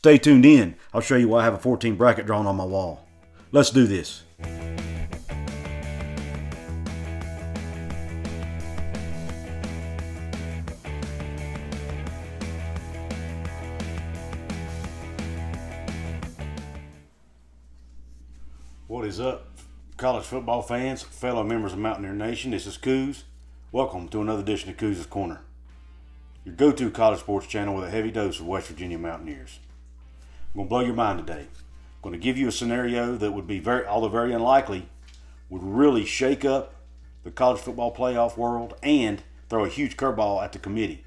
Stay tuned in. I'll show you why I have a 14 bracket drawn on my wall. Let's do this. What is up, college football fans, fellow members of Mountaineer Nation? This is Couz. Welcome to another edition of Couz's Corner, your go-to college sports channel with a heavy dose of West Virginia Mountaineers. I'm going to blow your mind today. I'm going to give you a scenario that would be although very unlikely, would really shake up the college football playoff world and throw a huge curveball at the committee.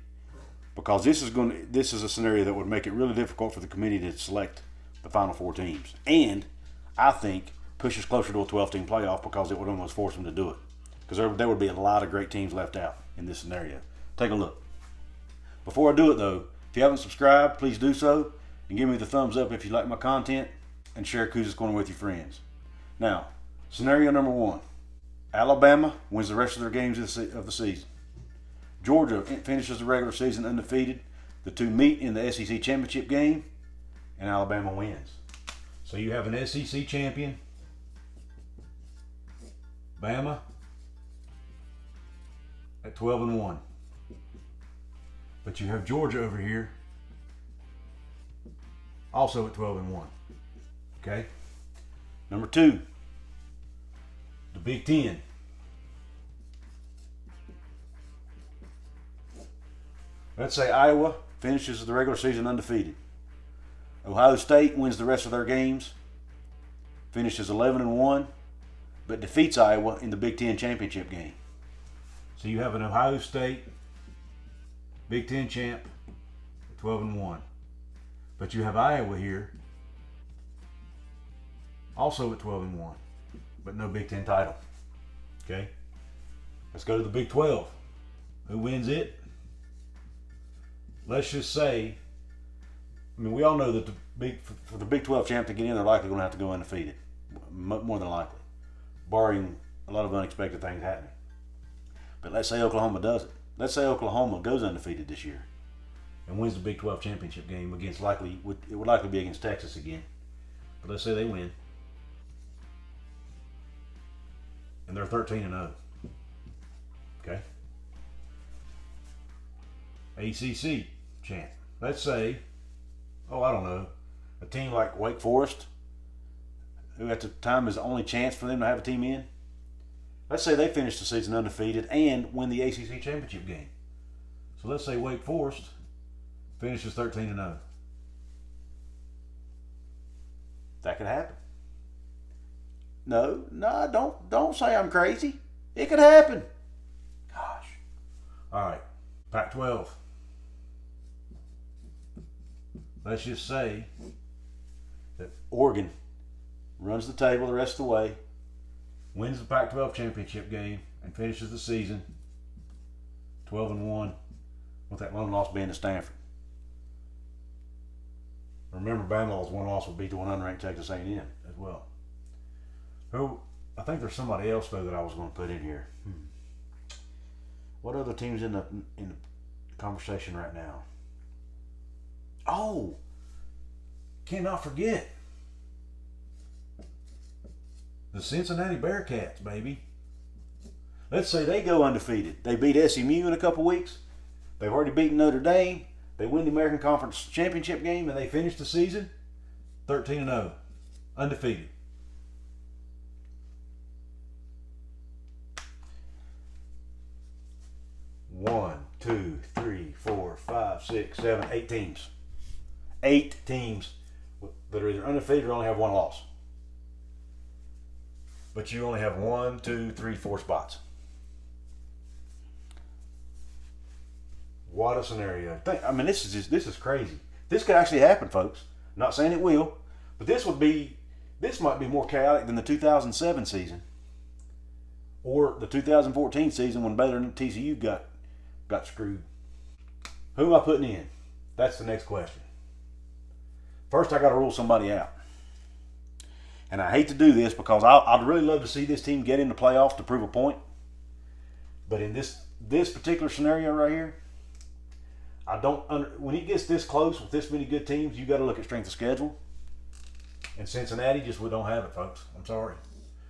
Because this is a scenario that would make it really difficult for the committee to select the final four teams. And I think push us closer to a 12-team playoff because it would almost force them to do it. Because there would be a lot of great teams left out in this scenario. Take a look. Before I do it though, if you haven't subscribed, please do so. And give me the thumbs up if you like my content. And share Couz's Corner with your friends. Now, scenario number one. Alabama wins the rest of their games of the season. Georgia finishes the regular season undefeated. The two meet in the SEC championship game. And Alabama wins. So you have an SEC champion, Bama, at 12-1. But you have Georgia over here, also at 12-1. Okay? Number two, the Big Ten. Let's say Iowa finishes the regular season undefeated. Ohio State wins the rest of their games, finishes 11-1, but defeats Iowa in the Big Ten championship game. So you have an Ohio State Big Ten champ, 12-1. But you have Iowa here, also at 12-1, but no Big Ten title. Okay? Let's go to the Big 12. Who wins it? Let's just say, we all know that for the Big 12 champ to get in, they're likely going to have to go undefeated, more than likely, barring a lot of unexpected things happening. But let's say Oklahoma does it. Let's say Oklahoma goes undefeated this year and wins the Big 12 championship game it would likely be against Texas again. But let's say they win, and they're 13-0. Okay. ACC champ. Let's say, I don't know, a team like Wake Forest, who at the time is the only chance for them to have a team in. Let's say they finish the season undefeated and win the ACC championship game. So let's say Wake Forest finishes 13-0. That could happen. No, don't say I'm crazy. It could happen. Gosh. All right, Pac-12. Let's just say that Oregon runs the table the rest of the way, wins the Pac-12 championship game, and finishes the season 12-1 with that lone loss being to Stanford. Remember, Bama's one loss would be to an unranked Texas A&M as well. I think there's somebody else though that I was going to put in here. What other teams in the conversation right now? Oh, cannot forget the Cincinnati Bearcats, baby. Let's say they go undefeated. They beat SMU in a couple weeks. They've already beaten Notre Dame. They win the American Conference Championship game, and they finish the season 13-0, undefeated. One, two, three, four, five, six, seven, 8 teams. 8 teams that are either undefeated or only have one loss. But you only have 1, 2, 3, 4 spots. What a scenario. This is crazy. This could actually happen, folks. Not saying it will, but this might be more chaotic than the 2007 season or the 2014 season when Baylor and TCU got screwed. Who am I putting in? That's the next question. First, I got to rule somebody out. And I hate to do this because I'd really love to see this team get in the playoffs to prove a point. But in this particular scenario right here, When it gets this close with this many good teams, you got to look at strength of schedule. And Cincinnati we don't have it, folks. I'm sorry.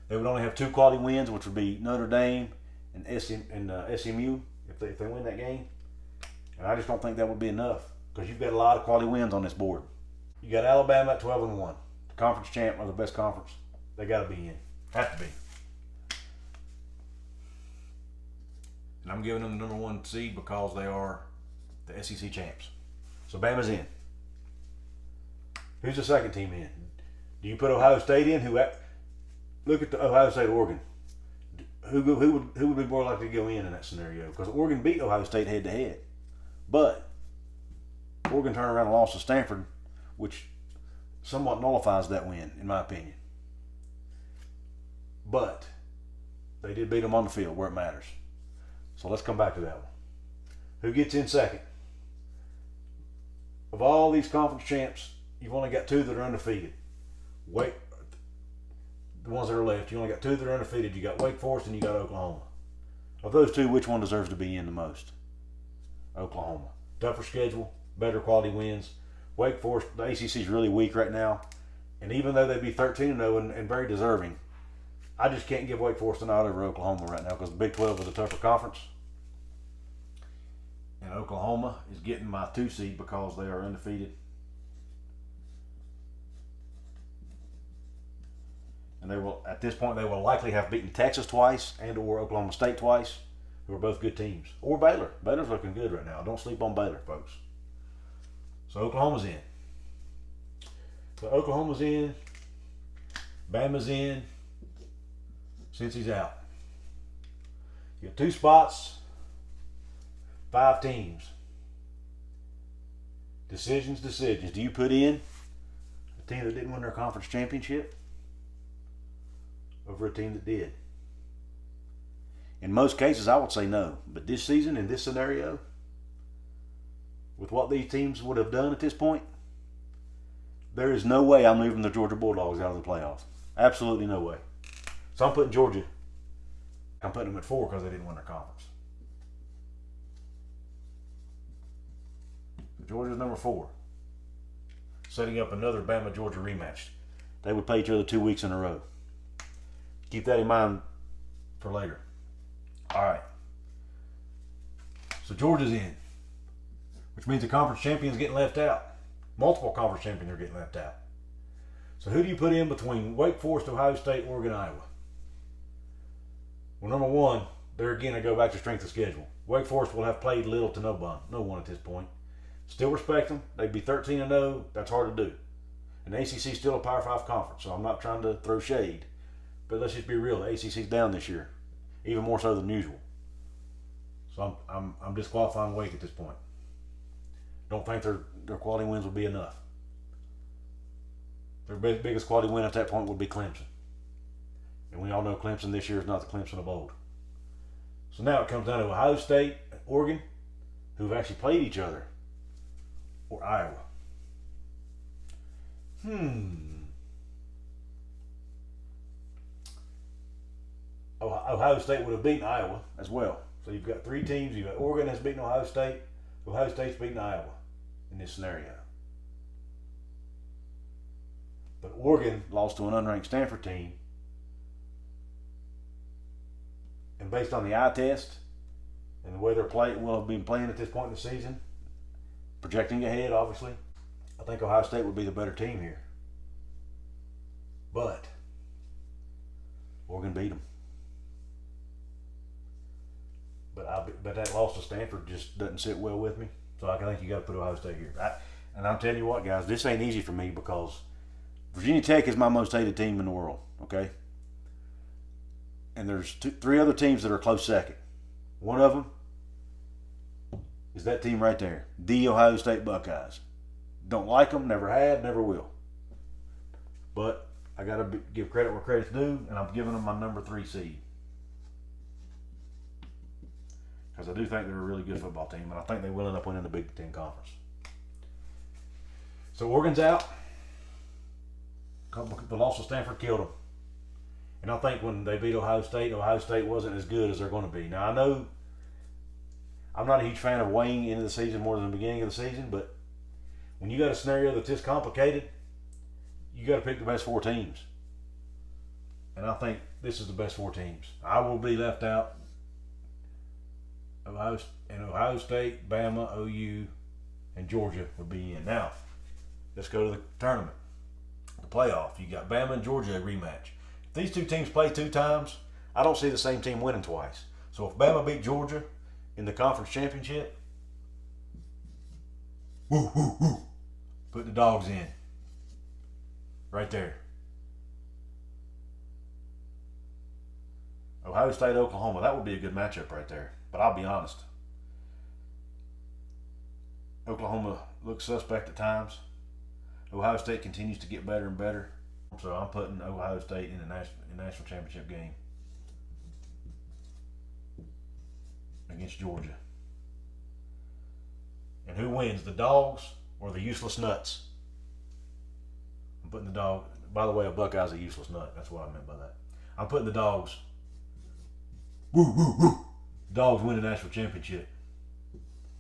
They would only have 2 quality wins, which would be Notre Dame and SMU if they win that game. And I just don't think that would be enough because you've got a lot of quality wins on this board. You got Alabama at 12-1, the conference champ or the best conference. They got to be in. Have to be. And I'm giving them the #1 seed because they are the SEC champs. So Bama's in. Who's the second team in? Do you put Ohio State in? Look at the Ohio State Oregon. Who would be more likely to go in that scenario? Because Oregon beat Ohio State head to head, but Oregon turned around and lost to Stanford, which somewhat nullifies that win, in my opinion. But they did beat them on the field where it matters. So let's come back to that one. Who gets in second? Of all these conference champs, you've only got 2 that are undefeated. The ones that are left, you only got 2 that are undefeated. You got Wake Forest and you got Oklahoma. Of those 2, which one deserves to be in the most? Oklahoma. Tougher schedule, better quality wins. Wake Forest, the ACC is really weak right now. And even though they'd be 13-0 and very deserving, I just can't give Wake Forest a nod over Oklahoma right now because the Big 12 is a tougher conference. And Oklahoma is getting my 2 seed because they are undefeated. And at this point, they will likely have beaten Texas twice and or Oklahoma State twice, who are both good teams. Or Baylor. Baylor's looking good right now. Don't sleep on Baylor, folks. So Oklahoma's in. So Oklahoma's in. Bama's in. Cincy's out. You got 2 spots, 5 teams. Decisions. Do you put in a team that didn't win their conference championship over a team that did? In most cases, I would say no. But this season, in this scenario, with what these teams would have done at this point, there is no way I'm leaving the Georgia Bulldogs out of the playoffs. Absolutely no way. So I'm putting Georgia. I'm putting them at 4 because they didn't win their conference. Georgia's #4. Setting up another Bama-Georgia rematch. They would play each other 2 weeks in a row. Keep that in mind for later. All right. So Georgia's in, which means the conference champion's getting left out. Multiple conference champions are getting left out. So who do you put in between Wake Forest, Ohio State, Oregon, Iowa? Well, #1, there again I go back to strength of schedule. Wake Forest will have played little to no one at this point. Still respect them. They'd be 13-0. That's hard to do. And the ACC is still a Power 5 conference, so I'm not trying to throw shade. But let's just be real. The ACC's down this year, even more so than usual. So I'm disqualifying Wake at this point. Don't think their quality wins will be enough. Their biggest quality win at that point would be Clemson. And we all know Clemson this year is not the Clemson of old. So now it comes down to Ohio State, Oregon, who've actually played each other, or Iowa. Ohio State would have beaten Iowa as well. So you've got 3 teams. You've got Oregon has beaten Ohio State. Ohio State's beaten Iowa in this scenario. But Oregon lost to an unranked Stanford team. And based on the eye test and the way they're will have been playing at this point in the season, projecting ahead, obviously, I think Ohio State would be the better team here. But Oregon beat them. But that loss to Stanford just doesn't sit well with me. So I think you got to put Ohio State here. And I'm telling you what, guys, this ain't easy for me because Virginia Tech is my most hated team in the world. Okay. And there's 3 other teams that are close second. One of them is that team right there, the Ohio State Buckeyes. Don't like them, never have, never will. But I got to give credit where credit's due, and I'm giving them my #3 seed. Because I do think they're a really good football team, and I think they will end up winning the Big Ten Conference. So Oregon's out. The loss of Stanford killed them. And I think when they beat Ohio State wasn't as good as they're going to be. Now, I'm not a huge fan of weighing into the season more than the beginning of the season, but when you got a scenario that's this complicated, you got to pick the best 4 teams. And I think this is the best 4 teams. I will be left out. Ohio State, Bama, OU, and Georgia would be in. Now, let's go to the tournament, the playoff. You got Bama and Georgia, a rematch. If these 2 teams play 2 times, I don't see the same team winning twice. So if Bama beat Georgia in the conference championship, woo, woo, woo, put the dogs in. Right there. Ohio State, Oklahoma, that would be a good matchup right there. But I'll be honest. Oklahoma looks suspect at times. Ohio State continues to get better and better. So I'm putting Ohio State in the national championship game against Georgia. And who wins, the dogs or the useless nuts? I'm putting the dog. By the way, a Buckeye's a useless nut. That's what I meant by that. I'm putting the dogs. Woo, woo, woo. Dogs win the national championship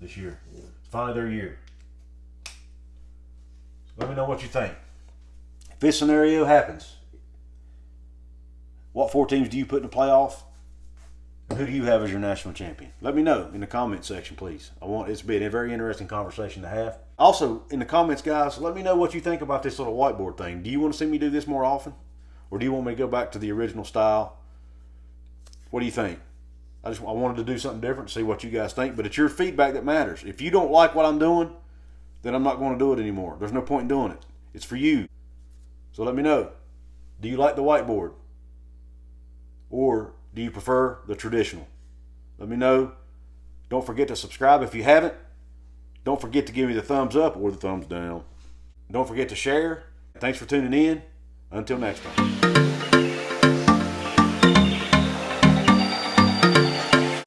this year. It's finally their year. Let me know what you think. If this scenario happens, what 4 teams do you put in the playoff? And who do you have as your national champion? Let me know in the comment section, please. I want it to be a very interesting conversation to have. Also, in the comments, guys, let me know what you think about this little whiteboard thing. Do you want to see me do this more often? Or do you want me to go back to the original style? What do you think? I wanted to do something different, see what you guys think. But it's your feedback that matters. If you don't like what I'm doing, then I'm not going to do it anymore. There's no point in doing it. It's for you. So let me know. Do you like the whiteboard? Or do you prefer the traditional? Let me know. Don't forget to subscribe if you haven't. Don't forget to give me the thumbs up or the thumbs down. Don't forget to share. Thanks for tuning in. Until next time.